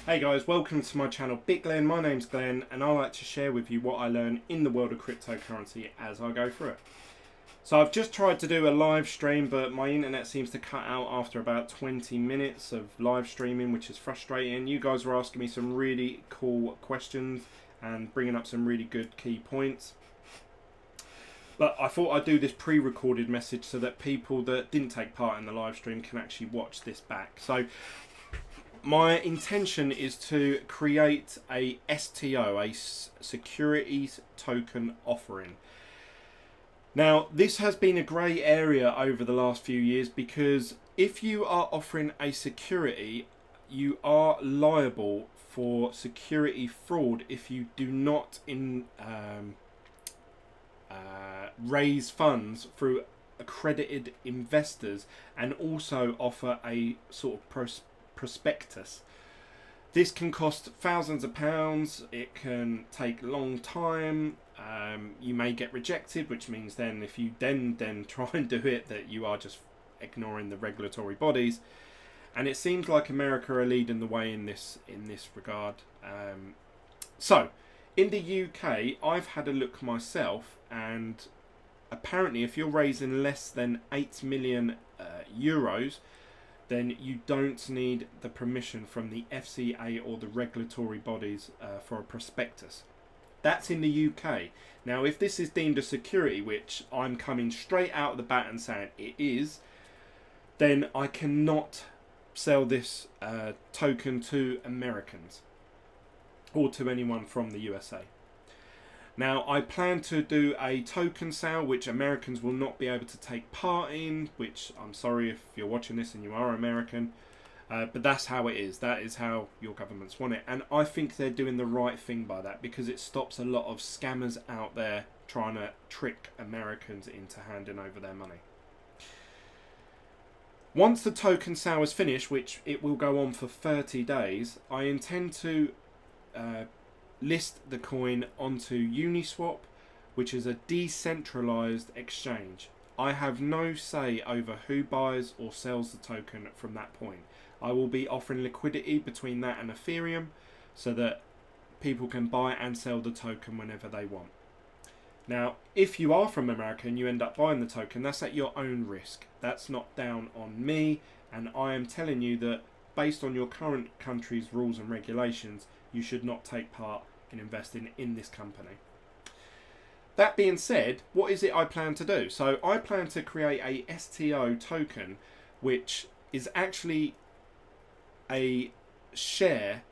Hey guys, welcome to my channel Big Glenn. My name's Glenn and I like to share with you what I learn in the world of cryptocurrency as I go through it. So I've just tried to do a live stream, but my internet seems to cut out after about 20 minutes of live streaming, which is frustrating. You guys were asking me some really cool questions and bringing up some really good key points. But I thought I'd do this pre-recorded message so that people that didn't take part in the live stream can actually watch this back. So my intention is to create a STO, a securities token offering. Now, this has been a grey area over the last few years because if you are offering a security, you are liable for security fraud if you do not raise funds through accredited investors and also offer a sort of prospectus. This can cost thousands of pounds. It can take a long time. You may get rejected, which means then if you then try and do it, that you are just ignoring the regulatory bodies. And it seems like America are leading the way in this regard. So in the UK, I've had a look myself, and apparently if you're raising less than 8 million euros, then you don't need the permission from the FCA or the regulatory bodies for a prospectus. That's in the UK. Now, if this is deemed a security, which I'm coming straight out of the bat and saying it is, then I cannot sell this token to Americans or to anyone from the USA. Now, I plan to do a token sale which Americans will not be able to take part in, which I'm sorry if you're watching this and you are American, but that's how it is. That is how your governments want it. And I think they're doing the right thing by that because it stops a lot of scammers out there trying to trick Americans into handing over their money. Once the token sale is finished, which it will go on for 30 days, I intend to list the coin onto Uniswap, which is a decentralized exchange. I have no say over who buys or sells the token from that point. I will be offering liquidity between that and Ethereum so that people can buy and sell the token whenever they want. Now, if you are from America and you end up buying the token, that's at your own risk. That's not down on me, and I am telling you that based on your current country's rules and regulations, you should not take part in investing in this company. That being said, what is it I plan to do? So I plan to create a STO token, which is actually a share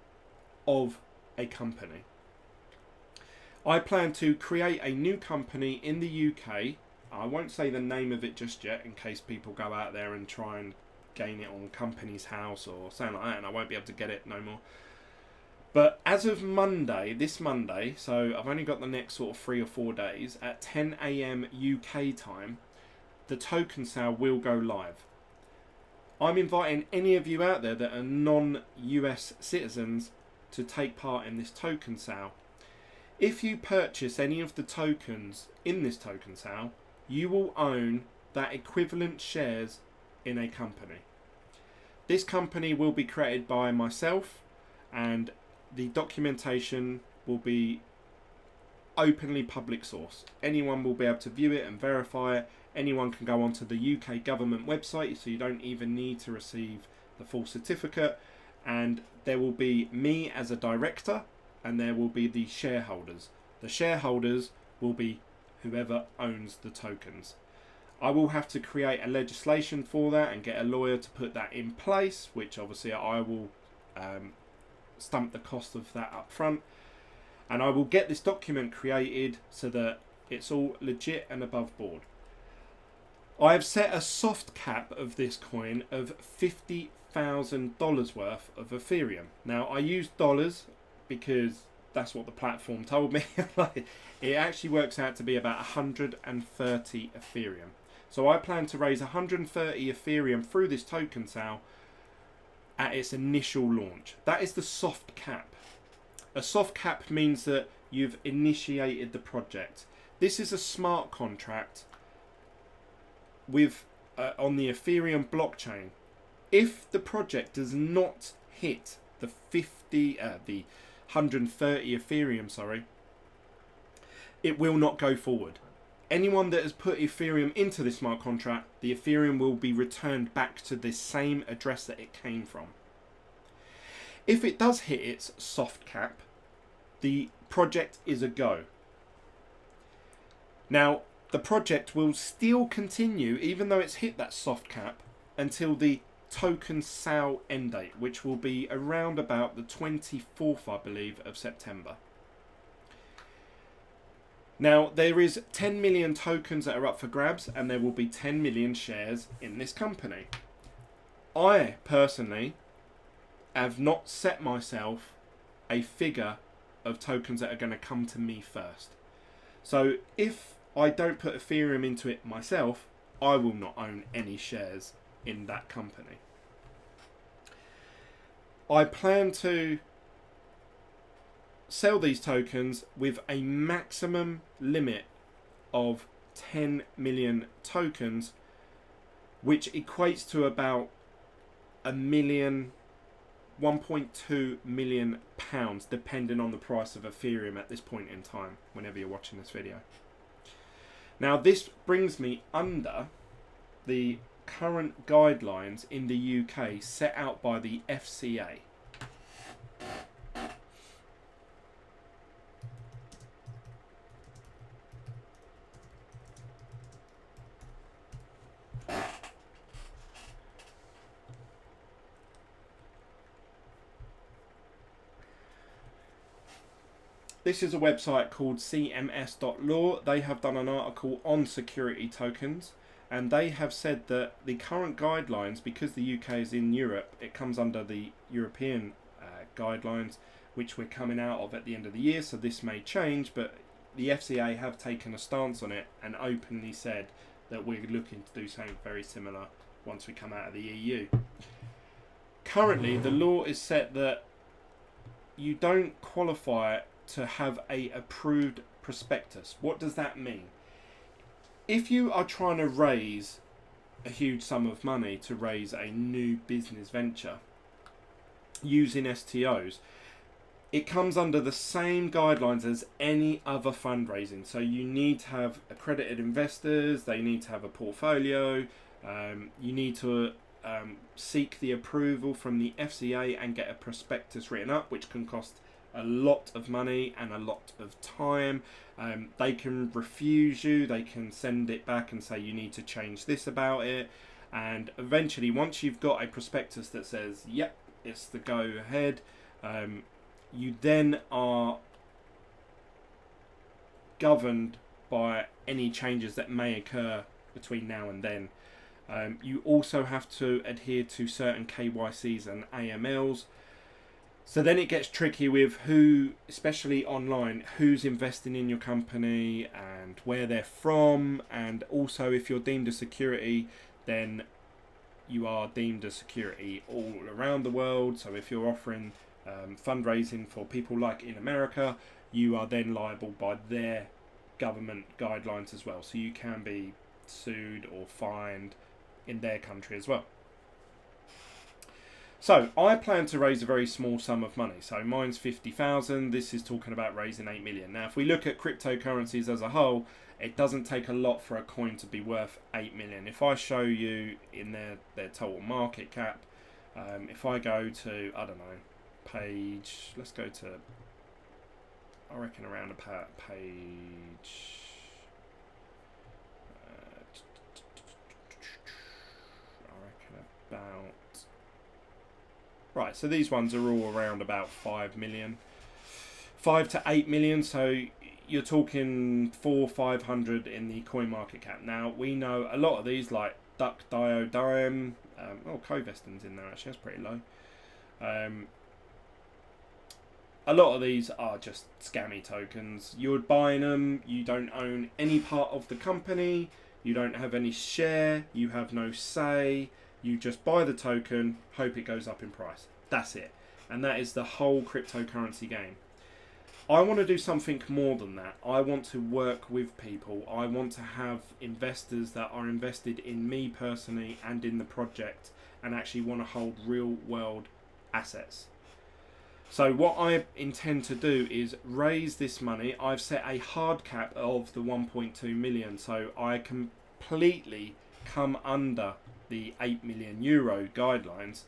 of a company. I plan to create a new company in the UK. I won't say the name of it just yet in case people go out there and try and gain it on Companies House or something like that, and I won't be able to get it no more. But as of Monday, this Monday, so I've only got the next sort of 3 or 4 days, at 10 AM UK time, the token sale will go live. I'm inviting any of you out there that are non-US citizens to take part in this token sale. If you purchase any of the tokens in this token sale, you will own that equivalent shares in a company. This company will be created by myself, and the documentation will be openly public source. Anyone will be able to view it and verify it. Anyone can go onto the UK government website, so you don't even need to receive the full certificate. And there will be me as a director, and there will be the shareholders. The shareholders will be whoever owns the tokens. I will have to create a legislation for that and get a lawyer to put that in place, which obviously I will stump the cost of that up front, and I will get this document created so that it's all legit and above board. I have set a soft cap of this coin of $50,000 worth of Ethereum. Now, I use dollars because that's what the platform told me. It actually works out to be about 130 Ethereum. So I plan to raise 130 Ethereum through this token sale at its initial launch. That is the soft cap. A soft cap means that you've initiated the project. This is a smart contract with on the Ethereum blockchain. If the project does not hit the 130 Ethereum, sorry, it will not go forward. Anyone that has put Ethereum into this smart contract, the Ethereum will be returned back to the same address that it came from. If it does hit its soft cap, the project is a go. Now, the project will still continue, even though it's hit that soft cap, until the token sale end date, which will be around about the 24th, I believe, of September. Now, there is 10 million tokens that are up for grabs, and there will be 10 million shares in this company. I, personally, have not set myself a figure of tokens that are going to come to me first. So, if I don't put Ethereum into it myself, I will not own any shares in that company. I plan to sell these tokens with a maximum limit of 10 million tokens, which equates to about £1.2 million, depending on the price of Ethereum at this point in time, whenever you're watching this video. Now, this brings me under the current guidelines in the UK set out by the FCA. This is a website called cms.law. They have done an article on security tokens, and they have said that the current guidelines, because the UK is in Europe, it comes under the European guidelines, which we're coming out of at the end of the year, so this may change, but the FCA have taken a stance on it and openly said that we're looking to do something very similar once we come out of the EU. Currently, the law is set that you don't qualify to have a approved prospectus. What does that mean? If you are trying to raise a huge sum of money to raise a new business venture using STOs, it comes under the same guidelines as any other fundraising. So you need to have accredited investors, they need to have a portfolio, you need to seek the approval from the FCA and get a prospectus written up, which can cost a lot of money and a lot of time. They can refuse you, they can send it back and say you need to change this about it, and eventually, once you've got a prospectus that says yep, it's the go ahead, you then are governed by any changes that may occur between now and then. You also have to adhere to certain KYCs and AMLs. So then it gets tricky with who, especially online, who's investing in your company and where they're from. And also, if you're deemed a security, then you are deemed a security all around the world. So if you're offering fundraising for people like in America, you are then liable by their government guidelines as well. So you can be sued or fined in their country as well. So I plan to raise a very small sum of money. So mine's 50,000. This is talking about raising 8 million. Now, if we look at cryptocurrencies as a whole, it doesn't take a lot for a coin to be worth 8 million. If I show you in their total market cap, if I go to, I don't know, page, let's go to, I reckon around about page, I reckon about, right, so these ones are all around about 5 million. 5 to 8 million, so you're talking 400-500 in the coin market cap. Now, we know a lot of these, like Duck, Dio, Dime, Coveston's in there actually, that's pretty low. A lot of these are just scammy tokens. You're buying them, you don't own any part of the company, you don't have any share, you have no say. You just buy the token, hope it goes up in price. That's it. And that is the whole cryptocurrency game. I want to do something more than that. I want to work with people. I want to have investors that are invested in me personally and in the project and actually want to hold real world assets. So what I intend to do is raise this money. I've set a hard cap of the 1.2 million, so I completely come under the 8 million euro guidelines,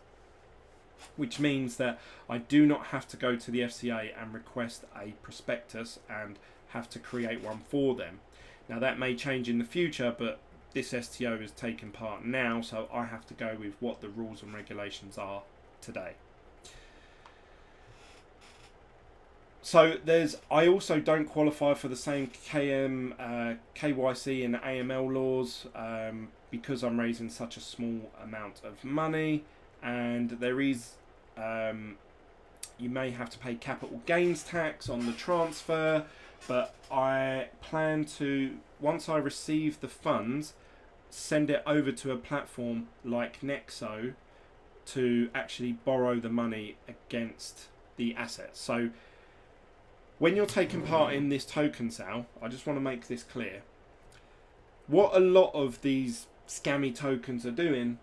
which means that I do not have to go to the FCA and request a prospectus and have to create one for them. Now that may change in the future, but this STO is taking part now, so I have to go with what the rules and regulations are today. So I also don't qualify for the same KYC and AML laws because I'm raising such a small amount of money, and there is you may have to pay capital gains tax on the transfer, but I plan to, once I receive the funds, send it over to a platform like Nexo to actually borrow the money against the assets. So when you're taking part in this token sale, I just want to make this clear. What a lot of these scammy tokens are doing,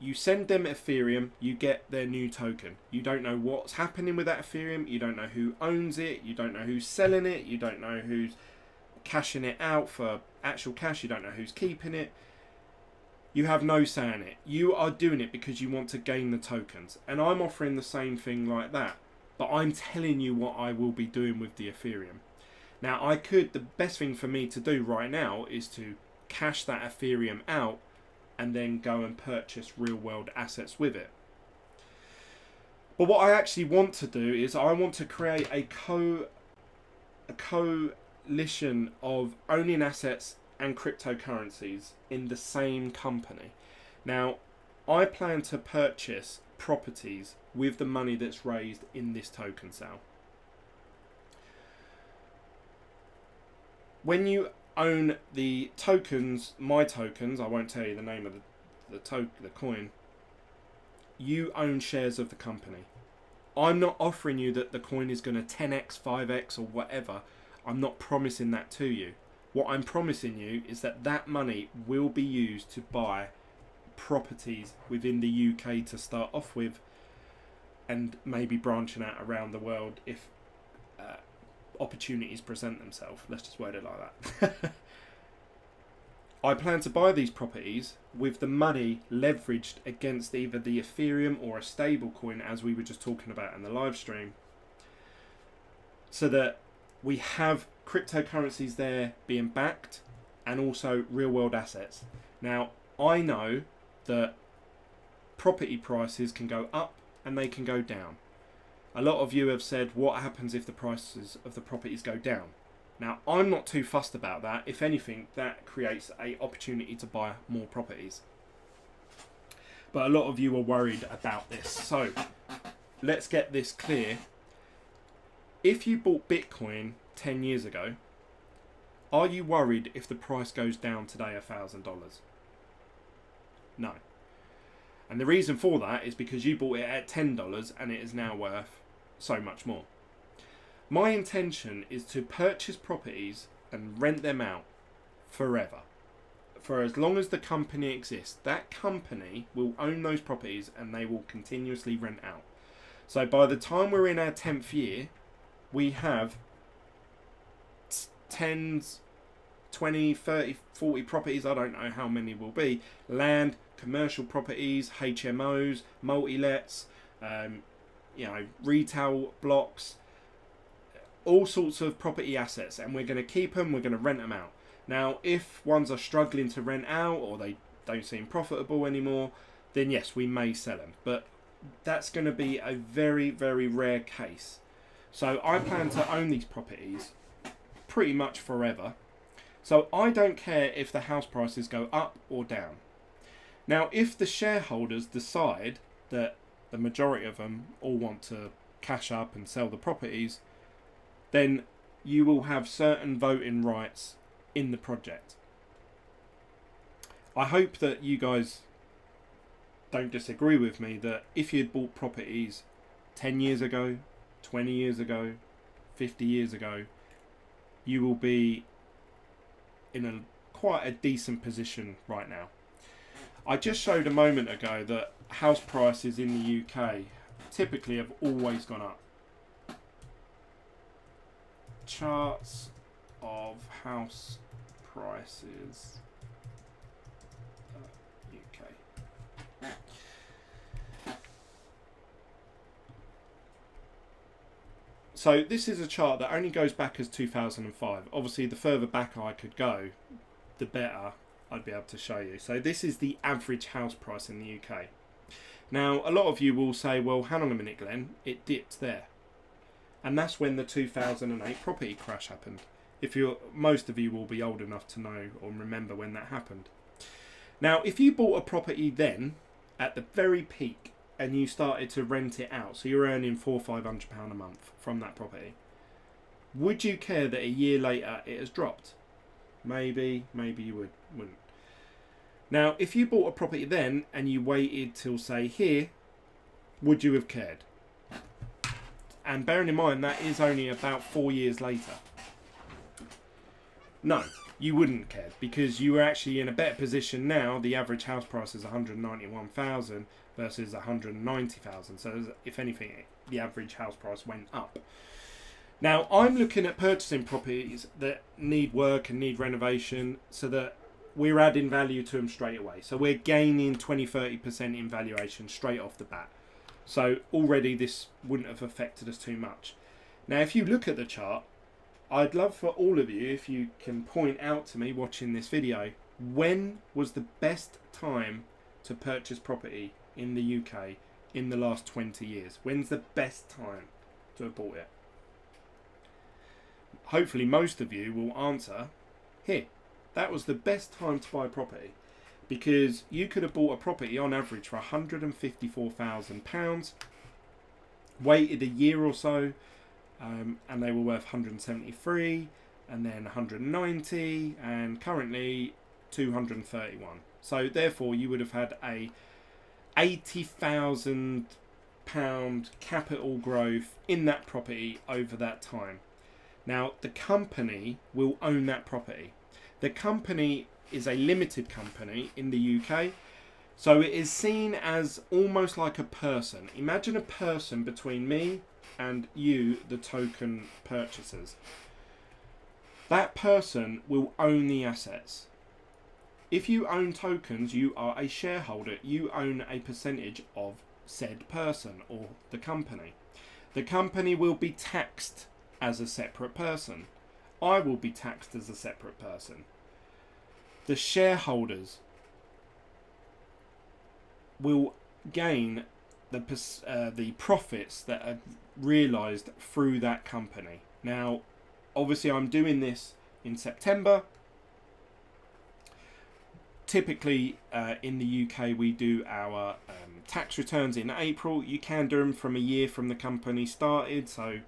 you send them Ethereum, you get their new token. You don't know what's happening with that Ethereum, you don't know who owns it, you don't know who's selling it, you don't know who's cashing it out for actual cash, you don't know who's keeping it. You have no say in it. You are doing it because you want to gain the tokens. And I'm offering the same thing like that. But I'm telling you what I will be doing with the Ethereum. Now, the best thing for me to do right now is to cash that Ethereum out and then go and purchase real world assets with it. But what I actually want to do is I want to create a coalition of owning assets and cryptocurrencies in the same company. Now, I plan to purchase properties with the money that's raised in this token sale. When you own the tokens, my tokens, I won't tell you the name of the coin, you own shares of the company. I'm not offering you that the coin is going to 10x, 5x or whatever. I'm not promising that to you. What I'm promising you is that that money will be used to buy properties within the UK to start off with, and maybe branching out around the world if opportunities present themselves. Let's just word it like that. I plan to buy these properties with the money leveraged against either the Ethereum or a stable coin, as we were just talking about in the live stream, so that we have cryptocurrencies there being backed and also real world assets. Now, I know that property prices can go up and they can go down. A lot of you have said, what happens if the prices of the properties go down? Now, I'm not too fussed about that. If anything, that creates an opportunity to buy more properties. But a lot of you are worried about this. So let's get this clear. If you bought Bitcoin 10 years ago, are you worried if the price goes down today $1,000? No. And the reason for that is because you bought it at $10 and it is now worth so much more. My intention is to purchase properties and rent them out forever. For as long as the company exists, that company will own those properties and they will continuously rent out. So by the time we're in our 10th year, we have 10s, 20, 30, 40 properties, I don't know how many will be, land, commercial properties, HMOs, multi-lets, retail blocks, all sorts of property assets, and we're going to keep them, we're going to rent them out. Now, if ones are struggling to rent out or they don't seem profitable anymore, then yes, we may sell them. But that's going to be a very, very rare case. So I plan to own these properties pretty much forever. So I don't care if the house prices go up or down. Now, if the shareholders decide that the majority of them all want to cash up and sell the properties, then you will have certain voting rights in the project. I hope that you guys don't disagree with me that if you'd bought properties 10 years ago, 20 years ago, 50 years ago, you will be in quite a decent position right now. I just showed a moment ago that house prices in the UK typically have always gone up. charts of house prices UK. So this is a chart that only goes back as 2005. Obviously, the further back I could go, the better I'd be able to show you. So this is the average house price in the UK. Now, a lot of you will say, well, hang on a minute, Glenn, it dipped there. And that's when the 2008 property crash happened. Most of you will be old enough to know or remember when that happened. Now, if you bought a property then, at the very peak, and you started to rent it out, so you're earning £400 or £500 a month from that property, would you care that a year later it has dropped? Maybe you wouldn't. Now, if you bought a property then and you waited till, say, here, would you have cared? And bearing in mind that is only about 4 years later. No, you wouldn't care, because you were actually in a better position now. The average house price is 191,000 versus 190,000. So if anything, the average house price went up. Now, I'm looking at purchasing properties that need work and need renovation, so that we're adding value to them straight away. So we're gaining 20-30% in valuation straight off the bat. So already this wouldn't have affected us too much. Now, if you look at the chart, I'd love for all of you, if you can point out to me watching this video, when was the best time to purchase property in the UK in the last 20 years? When's the best time to have bought it? Hopefully most of you will answer here. That was the best time to buy property, because you could have bought a property on average for £154,000, waited a year or so, and they were worth 173, and then 190, and currently 231. So therefore you would have had a £80,000 capital growth in that property over that time. Now, the company will own that property. The company is a limited company in the UK, so it is seen as almost like a person. Imagine a person between me and you, the token purchasers. That person will own the assets. If you own tokens, you are a shareholder. You own a percentage of said person or the company. The company will be taxed as a separate person. I will be taxed as a separate person. The shareholders will gain the profits that are realised through that company. Now, obviously I'm doing this in September. Typically in the UK we do our tax returns in April. You can do them from a year from the company started, so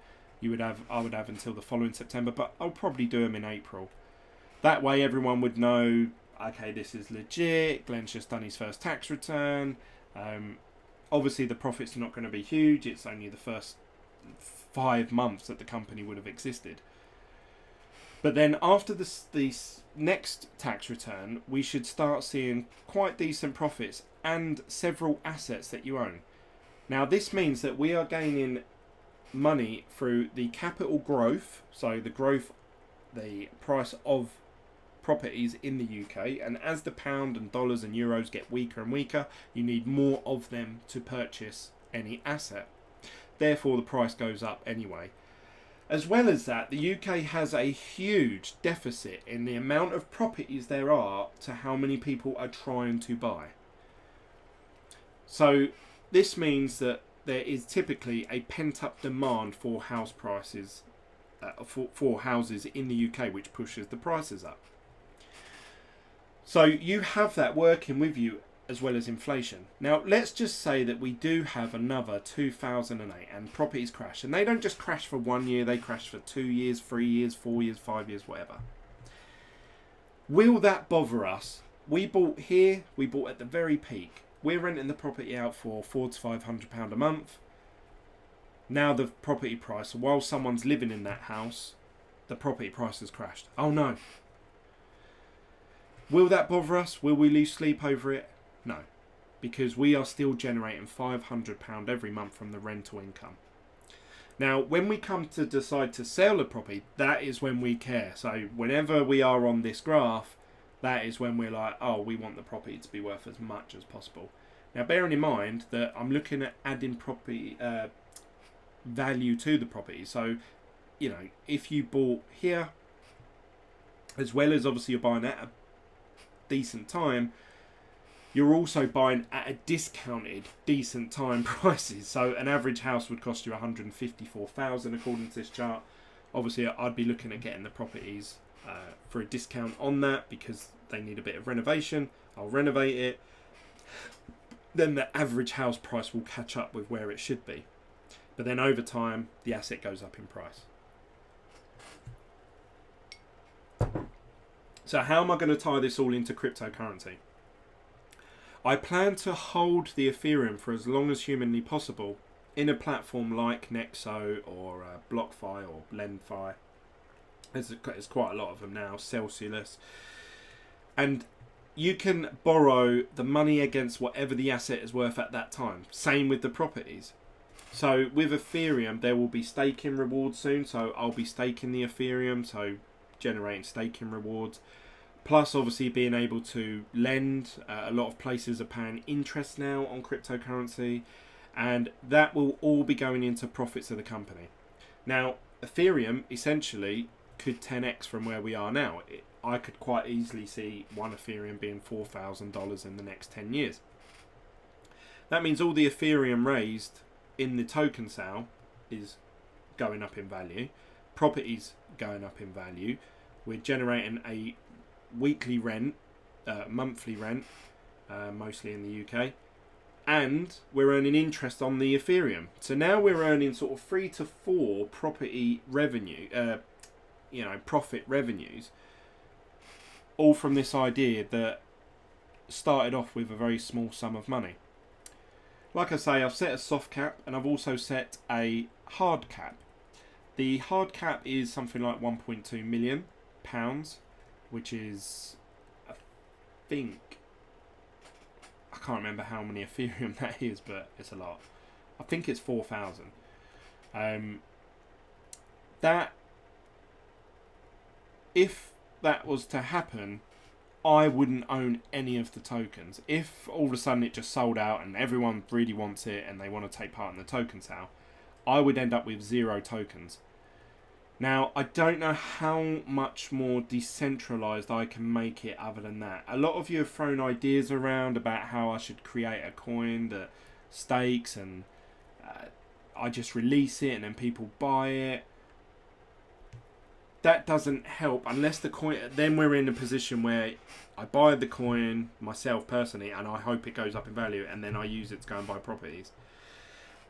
I would have until the following September, but I'll probably do them in April. That way everyone would know, okay, this is legit, Glenn's just done his first tax return. Obviously the profits are not going to be huge, it's only the first 5 months that the company would have existed. But then after this next tax return, we should start seeing quite decent profits and several assets that you own. Now this means that we are gaining money through the capital growth, so the price of properties in the UK, and as the pound and dollars and euros get weaker and weaker, you need more of them to purchase any asset. Therefore the price goes up anyway. As well as that, the UK has a huge deficit in the amount of properties there are to how many people are trying to buy. So this means that there is typically a pent-up demand for house prices, for houses in the UK, which pushes the prices up. So you have that working with you as well as inflation. Now let's just say that we do have another 2008 and properties crash, and they don't just crash for 1 year, they crash for 2 years, 3 years, 4 years, 5 years, whatever. Will that bother us? We bought here, we bought at the very peak. We're renting the property out for £400 to £500 a month. Now the property price, while someone's living in that house, the property price has crashed. Oh no. Will that bother us? Will we lose sleep over it? No, because we are still generating £500 every month from the rental income. Now, when we come to decide to sell the property, that is when we care. So whenever we are on this graph, that is when we're like, oh, we want the property to be worth as much as possible. Now, bearing in mind that I'm looking at adding property value to the property. So, you know, if you bought here, as well as obviously you're buying at a decent time, you're also buying at a discounted decent time prices. So an average house would cost you 154,000 according to this chart. Obviously, I'd be looking at getting the properties for a discount on that because they need a bit of renovation. I'll renovate it. Then the average house price will catch up with where it should be. But then over time, the asset goes up in price. So how am I going to tie this all into cryptocurrency? I plan to hold the Ethereum for as long as humanly possible in a platform like Nexo or BlockFi or LendFi. There's quite a lot of them now, Celsius. And you can borrow the money against whatever the asset is worth at that time. Same with the properties. So with Ethereum, there will be staking rewards soon. So I'll be staking the Ethereum, so generating staking rewards. Plus, obviously, being able to lend. A lot of places are paying interest now on cryptocurrency. And that will all be going into profits of the company. Now, Ethereum, essentially, could 10x from where we are now. I could quite easily see one Ethereum being $4,000 in the next 10 years. That means all the Ethereum raised in the token sale is going up in value. Properties going up in value. We're generating a weekly rent, monthly rent, mostly in the UK, and we're earning interest on the Ethereum. So now we're earning sort of 3 to 4 property revenue, profit revenues, all from this idea that started off with a very small sum of money. Like I say, I've set a soft cap and I've also set a hard cap. The hard cap is something like £1.2 million, which is, I can't remember how many Ethereum that is, but it's a lot. I think it's 4,000. That, if that was to happen, I wouldn't own any of the tokens. If all of a sudden it just sold out and everyone really wants it and they want to take part in the token sale, I would end up with 0 tokens. Now, I don't know how much more decentralized I can make it other than that. A lot of you have thrown ideas around about how I should create a coin that stakes and I just release it and then people buy it. That doesn't help unless the coin... Then we're in a position where I buy the coin myself personally and I hope it goes up in value and then I use it to go and buy properties.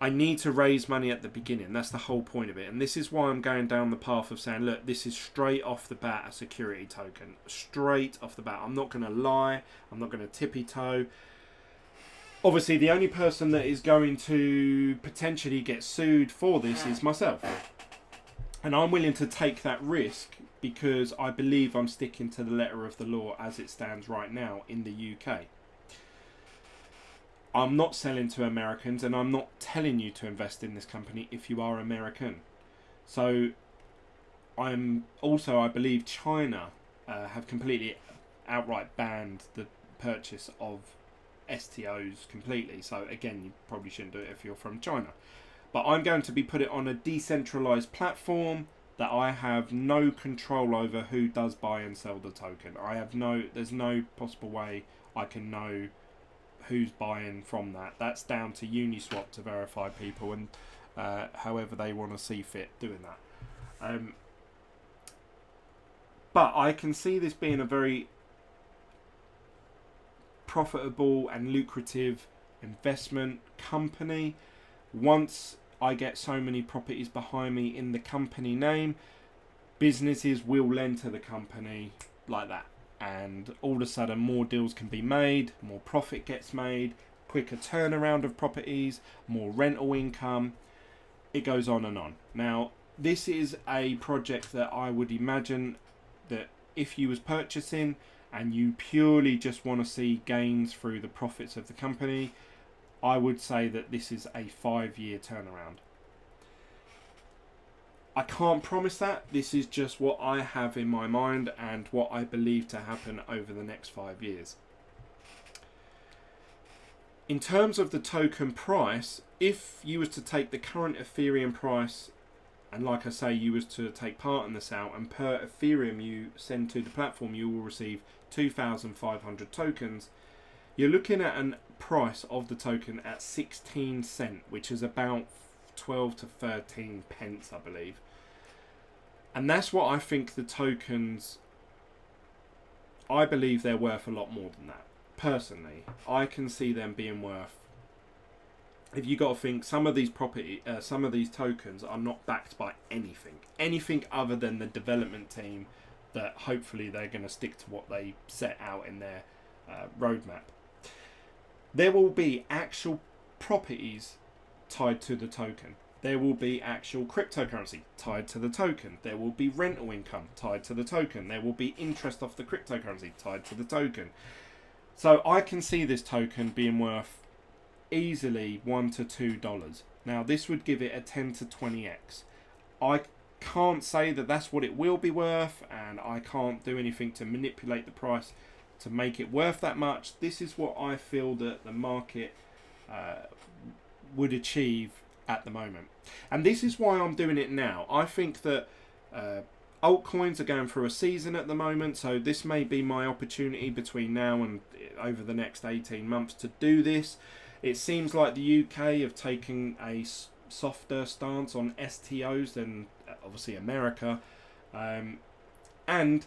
I need to raise money at the beginning. That's the whole point of it. And this is why I'm going down the path of saying, look, this is straight off the bat a security token. Straight off the bat. I'm not going to lie. I'm not going to tippy-toe. Obviously, the only person that is going to potentially get sued for this is myself. And I'm willing to take that risk because I believe I'm sticking to the letter of the law as it stands right now in the UK. I'm not selling to Americans and I'm not telling you to invest in this company if you are American. So I'm also, I believe China have completely outright banned the purchase of STOs completely. So again, you probably shouldn't do it if you're from China. But I'm going to be put it on a decentralized platform that I have no control over who does buy and sell the token. There's no possible way I can know who's buying from that. That's down to Uniswap to verify people and however they want to see fit doing that. But I can see this being a very profitable and lucrative investment company. Once I get so many properties behind me in the company name, businesses will lend to the company like that. And all of a sudden more deals can be made, more profit gets made, quicker turnaround of properties, more rental income. It goes on and on. Now, this is a project that I would imagine that if you was purchasing and you purely just want to see gains through the profits of the company, I would say that this is a 5-year turnaround. I can't promise that. This is just what I have in my mind and what I believe to happen over the next 5 years. In terms of the token price, if you was to take the current Ethereum price, and like I say, you was to take part in this out, and per Ethereum you send to the platform, you will receive 2,500 tokens. You're looking at a price of the token at 16 cent, which is about 12 to 13 pence, I believe. And that's what I think the tokens, I believe they're worth a lot more than that. Personally, I can see them being worth, if you got to think, some of these tokens are not backed by anything other than the development team, that hopefully they're going to stick to what they set out in their roadmap. There will be actual properties tied to the token. There will be actual cryptocurrency tied to the token. There will be rental income tied to the token. There will be interest off the cryptocurrency tied to the token. So I can see this token being worth easily $1 to $2. Now this would give it a 10 to 20x. I can't say that that's what it will be worth, and I can't do anything to manipulate the price to make it worth that much. This is what I feel that the market would achieve at the moment, and this is why I'm doing it now. I think that altcoins are going through a season at the moment, so this may be my opportunity between now and over the next 18 months to do this. It seems like the UK have taken a softer stance on STOs than obviously America, and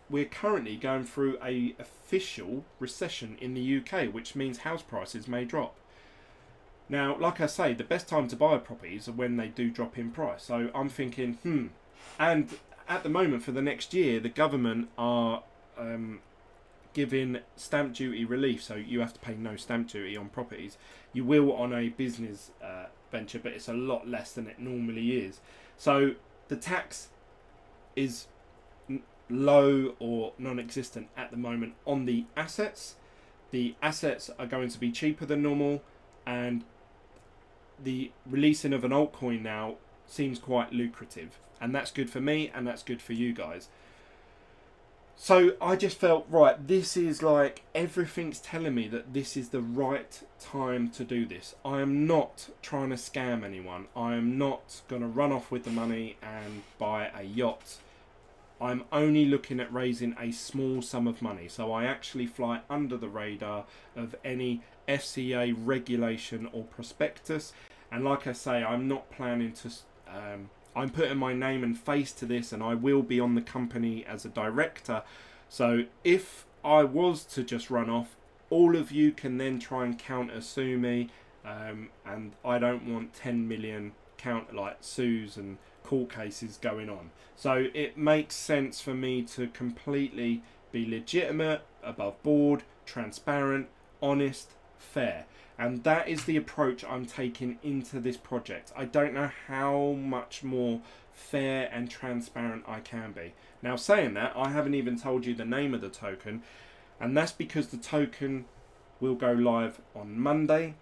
we're currently going through a official recession in the UK, which means house prices may drop. Now, like I say, the best time to buy properties are when they do drop in price. So I'm thinking, and at the moment for the next year, the government are giving stamp duty relief, so you have to pay no stamp duty on properties. You will on a business venture, but it's a lot less than it normally is. So the tax is low or non-existent at the moment on the assets. The assets are going to be cheaper than normal, and the releasing of an altcoin now seems quite lucrative, and that's good for me and that's good for you guys. So I just felt, right, this is like, everything's telling me that this is the right time to do this. I am not trying to scam anyone. I am not going to run off with the money and buy a yacht. I'm only looking at raising a small sum of money, so I actually fly under the radar of any FCA regulation or prospectus. And like I say, I'm not planning to I'm putting my name and face to this, and I will be on the company as a director. So if I was to just run off, all of you can then try and counter sue me, and I don't want 10 million sues and court cases going on. So it makes sense for me to completely be legitimate, above board, transparent, honest, fair. And that is the approach I'm taking into this project. I don't know how much more fair and transparent I can be. Now, saying that, I haven't even told you the name of the token, and that's because the token will go live on Monday.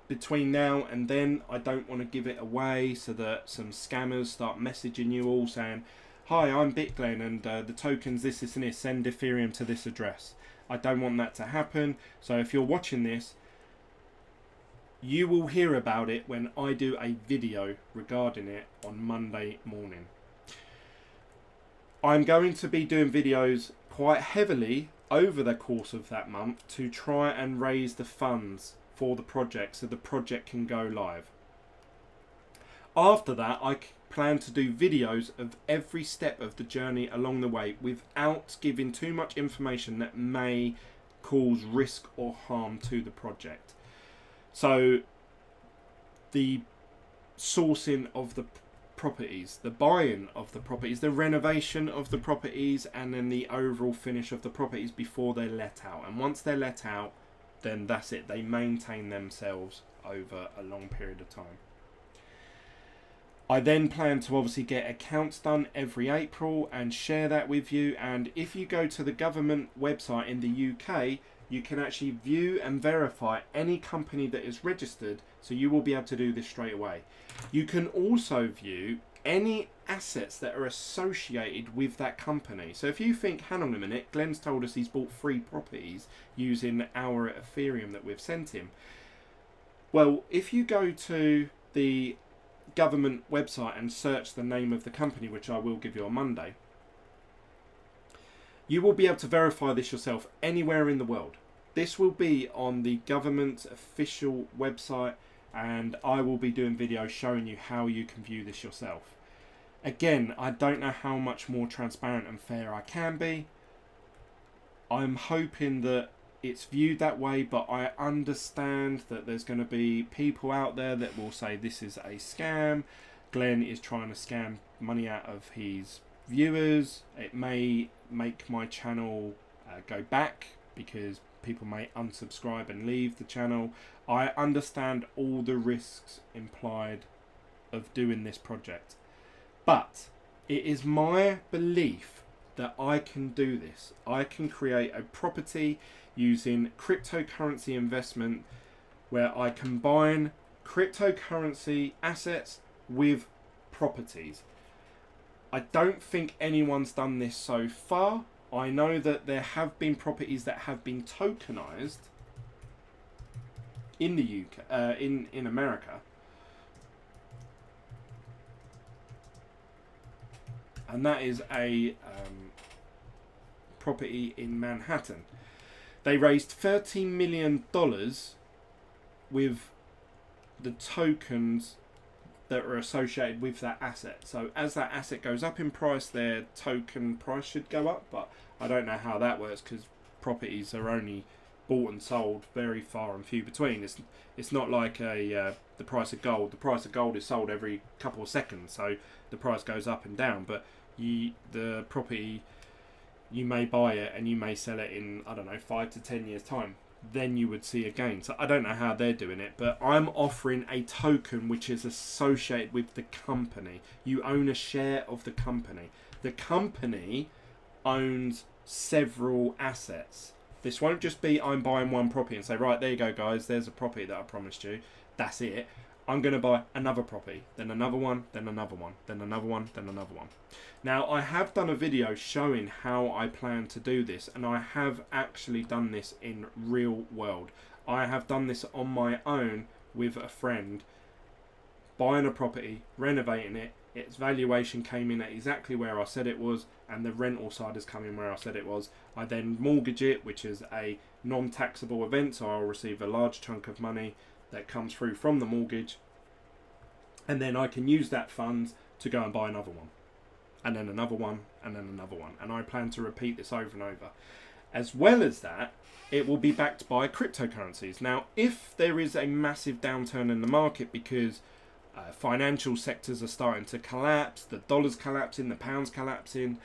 Between now and then, I don't want to give it away so that some scammers start messaging you all saying, "Hi, I'm BitGlenn, and the token's this, and this. Send Ethereum to this address." I don't want that to happen. So if you're watching this, you will hear about it when I do a video regarding it on Monday morning. I'm going to be doing videos quite heavily over the course of that month to try and raise the funds for the project so the project can go live. After that, I plan to do videos of every step of the journey along the way without giving too much information that may cause risk or harm to the project. So the sourcing of the properties, the buying of the properties, the renovation of the properties, and then the overall finish of the properties before they're let out. And once they're let out, then that's it. They maintain themselves over a long period of time. I then plan to obviously get accounts done every April and share that with you. And if you go to the government website in the UK, you can actually view and verify any company that is registered, so you will be able to do this straight away. You can also view any assets that are associated with that company. So if you think, hang on a minute, Glenn's told us he's bought 3 properties using our Ethereum that we've sent him. Well, if you go to the government website and search the name of the company, which I will give you on Monday, you will be able to verify this yourself anywhere in the world. This will be on the government official website, and I will be doing videos showing you how you can view this yourself. Again, I don't know how much more transparent and fair I can be. I'm hoping that it's viewed that way, but I understand that there's going to be people out there that will say this is a scam. Glenn is trying to scam money out of his viewers. It may make my channel go back because people may unsubscribe and leave the channel. I understand all the risks implied of doing this project, but it is my belief that I can do this. I can create a property using cryptocurrency investment where I combine cryptocurrency assets with properties. I don't think anyone's done this so far. I know that there have been properties that have been tokenized in the UK, in America, and that is a property in Manhattan. They raised $13 million with the tokens that are associated with that asset. So as that asset goes up in price, their token price should go up, but I don't know how that works because properties are only bought and sold very far and few between. It's not like the price of gold. The price of gold is sold every couple of seconds, so the price goes up and down, but the property, you may buy it and you may sell it in, I don't know, 5 to 10 years time. Then you would see a gain. So I don't know how they're doing it, but I'm offering a token which is associated with the company. You own a share of the company. The company owns several assets. This won't just be I'm buying one property and say, right, there you go guys, there's a property that I promised you, that's it. I'm going to buy another property, then another one, then another one, then another one, then another one. Now, I have done a video showing how I plan to do this, and I have actually done this in real world. I have done this on my own with a friend, buying a property, renovating it. Its valuation came in at exactly where I said it was, and the rental side has come in where I said it was. I then mortgage it, which is a non-taxable event, so I'll receive a large chunk of money that comes through from the mortgage, and then I can use that funds to go and buy another one, and then another one, and then another one, and I plan to repeat this over and over. As well as that, it will be backed by cryptocurrencies. Now, if there is a massive downturn in the market because financial sectors are starting to collapse, the dollar's collapsing, the pound's collapsing,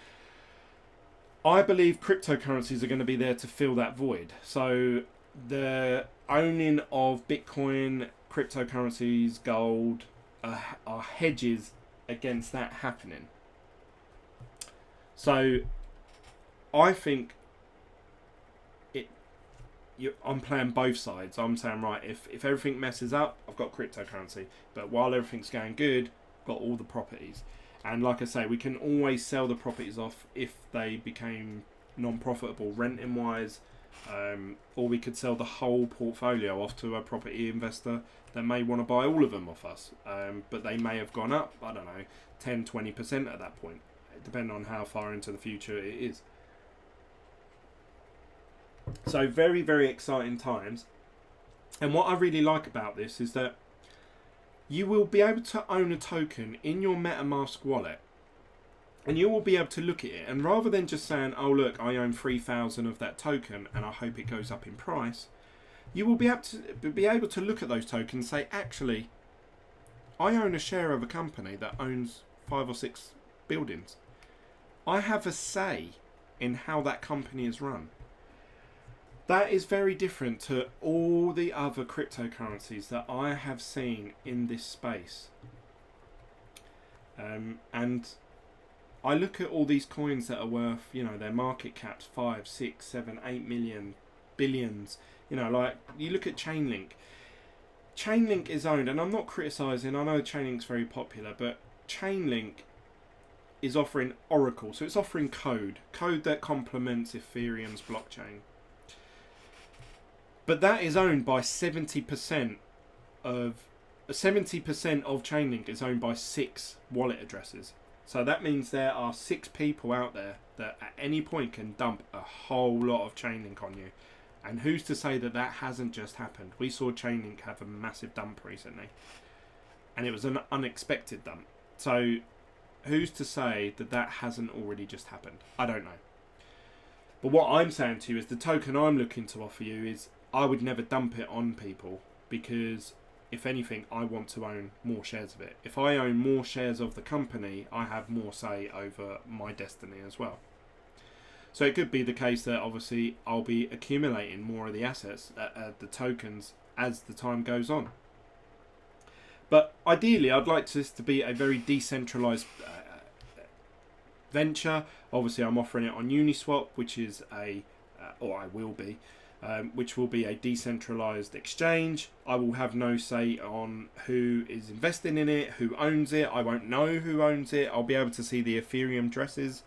I believe cryptocurrencies are going to be there to fill that void. So the owning of Bitcoin, cryptocurrencies, gold are hedges against that happening. So I think I'm playing both sides. I'm saying, right, if everything messes up, I've got cryptocurrency, but while everything's going good, I've got all the properties. And like I say, we can always sell the properties off if they became non-profitable renting wise, or we could sell the whole portfolio off to a property investor that may want to buy all of them off us, but they may have gone up, I don't know, 10-20% at that point, depending on how far into the future it is. So very, very exciting times. And what I really like about this is that you will be able to own a token in your MetaMask wallet, and you will be able to look at it, and rather than just saying, oh look, I own 3,000 of that token and I hope it goes up in price, you will be able to look at those tokens and say, actually, I own a share of a company that owns 5 or 6 buildings. I have a say in how that company is run. That is very different to all the other cryptocurrencies that I have seen in this space. And I look at all these coins that are worth, you know, their market caps 5, 6, 7, 8 million, billions. You know, like you look at Chainlink. Chainlink is owned, and I'm not criticising, I know Chainlink's very popular, but Chainlink is offering Oracle, so it's offering code that complements Ethereum's blockchain. But that is owned by 70% of Chainlink is owned by 6 wallet addresses. So that means there are 6 people out there that at any point can dump a whole lot of Chainlink on you. And who's to say that that hasn't just happened? We saw Chainlink have a massive dump recently, and it was an unexpected dump. So who's to say that that hasn't already just happened? I don't know. But what I'm saying to you is the token I'm looking to offer you is I would never dump it on people, because if anything, I want to own more shares of it. If I own more shares of the company, I have more say over my destiny as well. So it could be the case that obviously I'll be accumulating more of the assets, the tokens, as the time goes on. But ideally, I'd like this to be a very decentralized venture. Obviously, I'm offering it on Uniswap, which is or I will be, which will be a decentralized exchange. I will have no say on who is investing in it, who owns it. I won't know who owns it. I'll be able to see the Ethereum addresses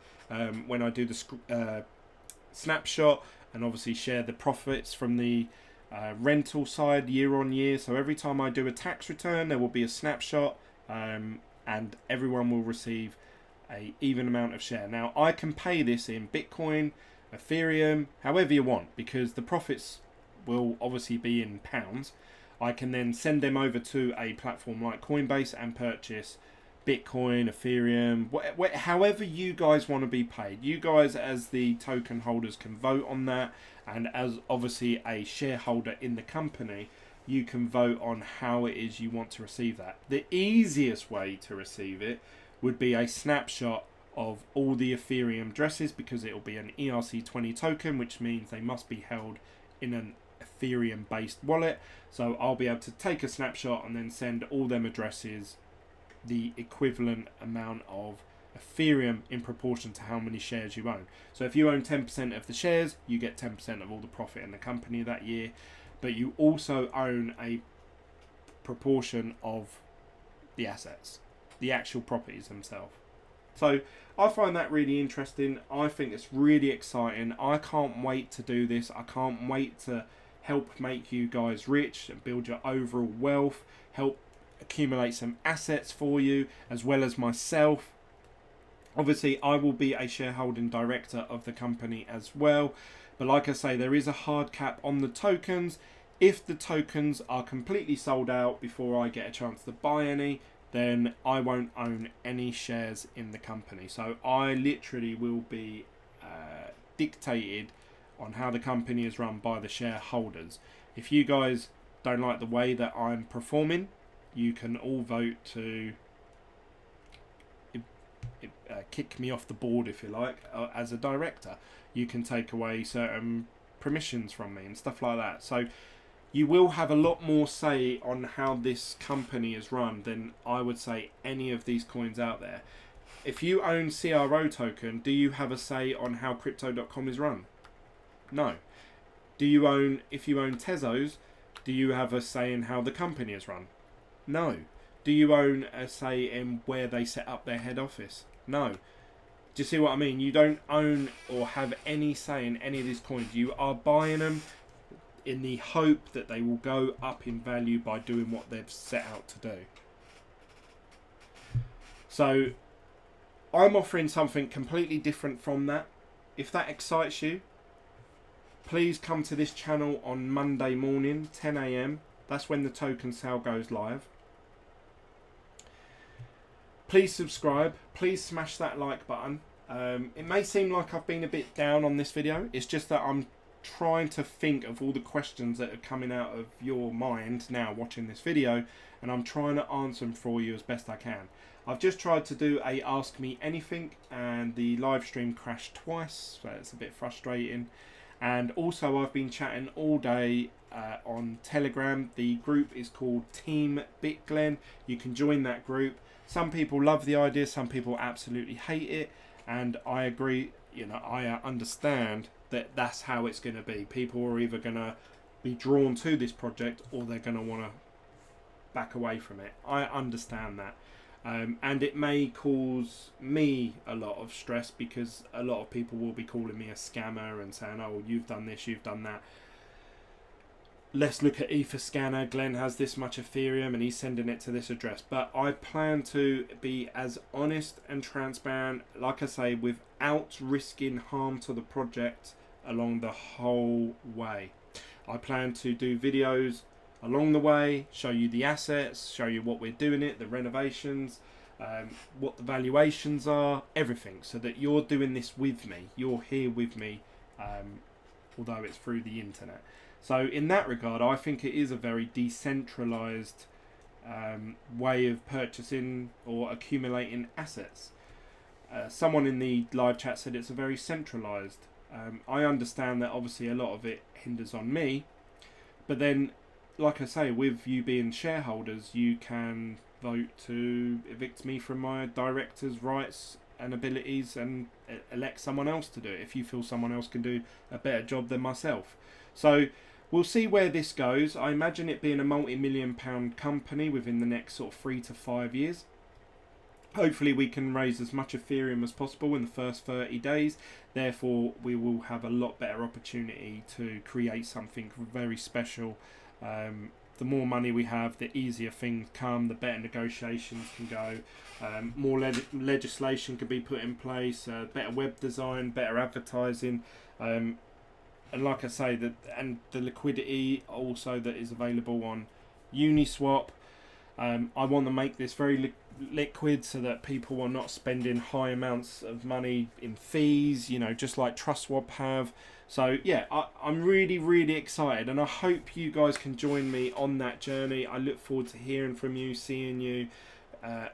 when I do the snapshot, and obviously share the profits from the rental side year on year. So every time I do a tax return, there will be a snapshot, and everyone will receive a even amount of share. Now I can pay this in Bitcoin, Ethereum, however you want, because the profits will obviously be in pounds. I can then send them over to a platform like Coinbase and purchase Bitcoin, Ethereum, however you guys want to be paid. You guys as the token holders can vote on that, and as obviously a shareholder in the company, you can vote on how it is you want to receive that. The easiest way to receive it would be a snapshot of all the Ethereum addresses, because it will be an ERC20 token, which means they must be held in an Ethereum based wallet. So I'll be able to take a snapshot and then send all them addresses the equivalent amount of Ethereum in proportion to how many shares you own. So if you own 10% of the shares, you get 10% of all the profit in the company that year, but you also own a proportion of the assets, the actual properties themselves. So I find that really interesting. I think it's really exciting. I can't wait to do this. I can't wait to help make you guys rich and build your overall wealth, help accumulate some assets for you, as well as myself. Obviously, I will be a shareholding director of the company as well. But like I say, there is a hard cap on the tokens. If the tokens are completely sold out before I get a chance to buy any, then I won't own any shares in the company. So I literally will be dictated on how the company is run by the shareholders. If you guys don't like the way that I'm performing, you can all vote to kick me off the board, if you like, as a director. You can take away certain permissions from me and stuff like that. So you will have a lot more say on how this company is run than I would say any of these coins out there. If you own CRO token, do you have a say on how crypto.com is run? No. If you own Tezos, do you have a say in how the company is run? No. Do you own a say in where they set up their head office? No. Do you see what I mean? You don't own or have any say in any of these coins. You are buying them in the hope that they will go up in value by doing what they've set out to do. So I'm offering something completely different from that. If that excites you, please come to this channel on Monday morning, 10 AM. That's when the token sale goes live. Please subscribe. Please smash that like button. It may seem like I've been a bit down on this video. It's just that I'm trying to think of all the questions that are coming out of your mind now watching this video, and I'm trying to answer them for you as best I can. I've just tried to do a Ask Me Anything, and the live stream crashed twice, so it's a bit frustrating. And also I've been chatting all day on Telegram. The group is called Team BitGlen. You can join that group. Some people love the idea, some people absolutely hate it, and I agree. you know, I understand that that's how it's going to be. People are either going to be drawn to this project or they're going to want to back away from it. I understand that. And it may cause me a lot of stress because a lot of people will be calling me a scammer and saying, oh, you've done this, you've done that. Let's look at Etherscanner. Glenn has this much Ethereum and he's sending it to this address. But I plan to be as honest and transparent, like I say, without risking harm to the project along the whole way. I plan to do videos along the way, show you the assets, show you what we're doing it, the renovations, what the valuations are, everything, so that you're doing this with me. You're here with me, although it's through the internet. So in that regard, I think it is a very decentralized way of purchasing or accumulating assets. Someone in the live chat said it's a very centralized. I understand that obviously a lot of it hinders on me, but then, like I say, with you being shareholders, you can vote to evict me from my director's rights and abilities and elect someone else to do it if you feel someone else can do a better job than myself. So we'll see where this goes. I imagine it being a multi-million-pound company within the next sort of 3 to 5 years. Hopefully we can raise as much Ethereum as possible in the first 30 days. Therefore, we will have a lot better opportunity to create something very special. The more money we have, the easier things come, the better negotiations can go, more legislation can be put in place, better web design, better advertising, and like I say, the liquidity also that is available on Uniswap. I want to make this very liquid so that people are not spending high amounts of money in fees, you know, just like TrustSwap have. So yeah, I'm really, really excited, and I hope you guys can join me on that journey. I look forward to hearing from you, seeing you,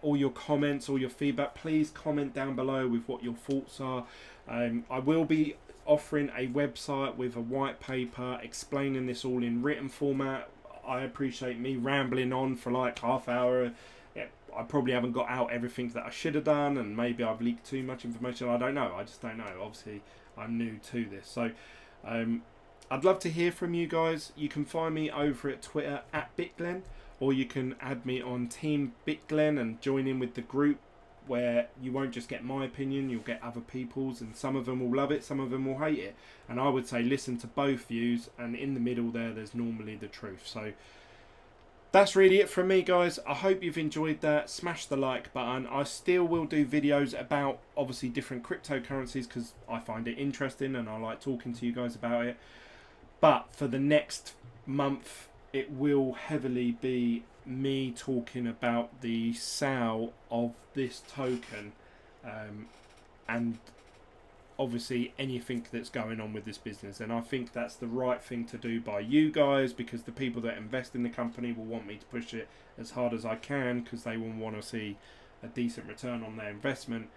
all your comments, all your feedback. Please comment down below with what your thoughts are. I will be offering a website with a white paper explaining this all in written format. I appreciate me rambling on for like half hour. Yeah, I probably haven't got out everything that I should have done, and maybe I've leaked too much information. I don't know. I just don't know. Obviously, I'm new to this. So I'd love to hear from you guys. You can find me over at Twitter at BitGlenn, or you can add me on Team BitGlenn and join in with the group, where you won't just get my opinion, you'll get other people's, and some of them will love it, some of them will hate it. And I would say listen to both views, and in the middle there's normally the truth. So that's really it from me, guys. I hope you've enjoyed that. Smash the like button. I still will do videos about obviously different cryptocurrencies because I find it interesting and I like talking to you guys about it. But for the next month, it will heavily be me talking about the sale of this token, and obviously anything that's going on with this business. And I think that's the right thing to do by you guys, because the people that invest in the company will want me to push it as hard as I can, because they will want to see a decent return on their investment.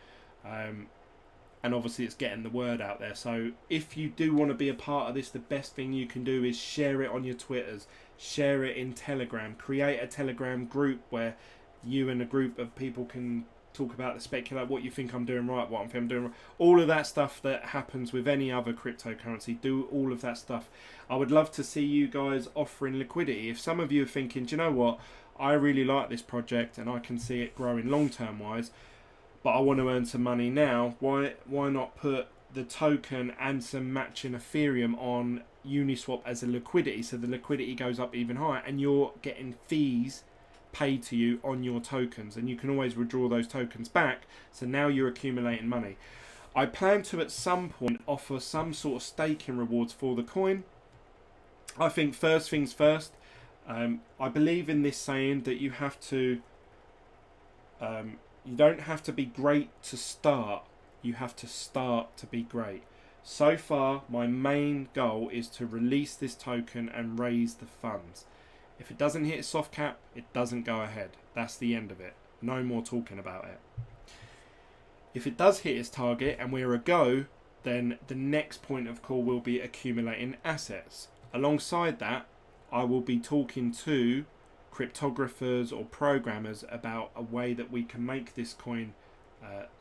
And obviously it's getting the word out there. So if you do want to be a part of this, the best thing you can do is share it on your Twitters, share it in Telegram, create a Telegram group where you and a group of people can talk about, speculate what you think I'm doing right, what I think I'm doing wrong, all of that stuff that happens with any other cryptocurrency. Do all of that stuff. I would love to see you guys offering liquidity. If some of you are thinking, do you know what, I really like this project and I can see it growing long term wise, but I want to earn some money now, why not put the token and some matching Ethereum on Uniswap as a liquidity, so the liquidity goes up even higher and you're getting fees paid to you on your tokens, and you can always withdraw those tokens back, so now you're accumulating money. I plan to at some point offer some sort of staking rewards for the coin. I think first things first, I believe in this saying that you have to you don't have to be great to start, you have to start to be great. So far my main goal is to release this token and raise the funds. If it doesn't hit soft cap, it doesn't go ahead. That's the end of it. No more talking about it. If it does hit its target and we're a go, then the next point of call will be accumulating assets. Alongside that, I will be talking to cryptographers or programmers about a way that we can make this coin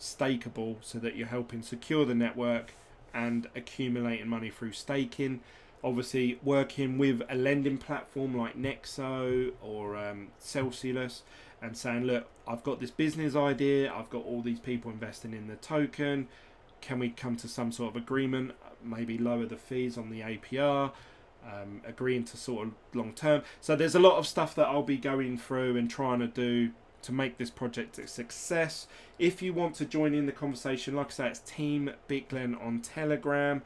stakeable, so that you're helping secure the network and accumulating money through staking. Obviously, working with a lending platform like Nexo or Celsius, and saying, look, I've got this business idea, I've got all these people investing in the token, can we come to some sort of agreement, maybe lower the fees on the APR, agreeing to sort of long term. So there's a lot of stuff that I'll be going through and trying to do to make this project a success. If you want to join in the conversation, like I say, it's Team Biglen on Telegram.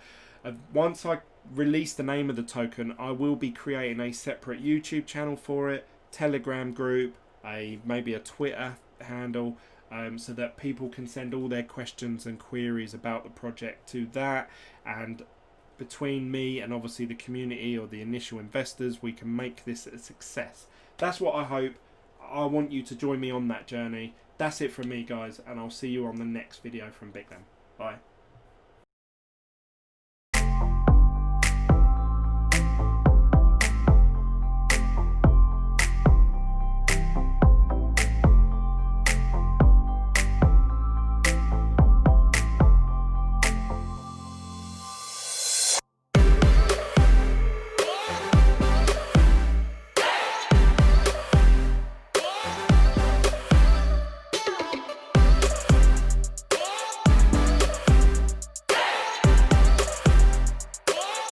Once I release the name of the token, I will be creating a separate YouTube channel for it, Telegram group, maybe a Twitter handle, so that people can send all their questions and queries about the project to that, and between me and obviously the community or the initial investors, we can make this a success. That's what I hope. I want you to join me on that journey. That's it from me, guys, and I'll see you on the next video from Biglen. Bye.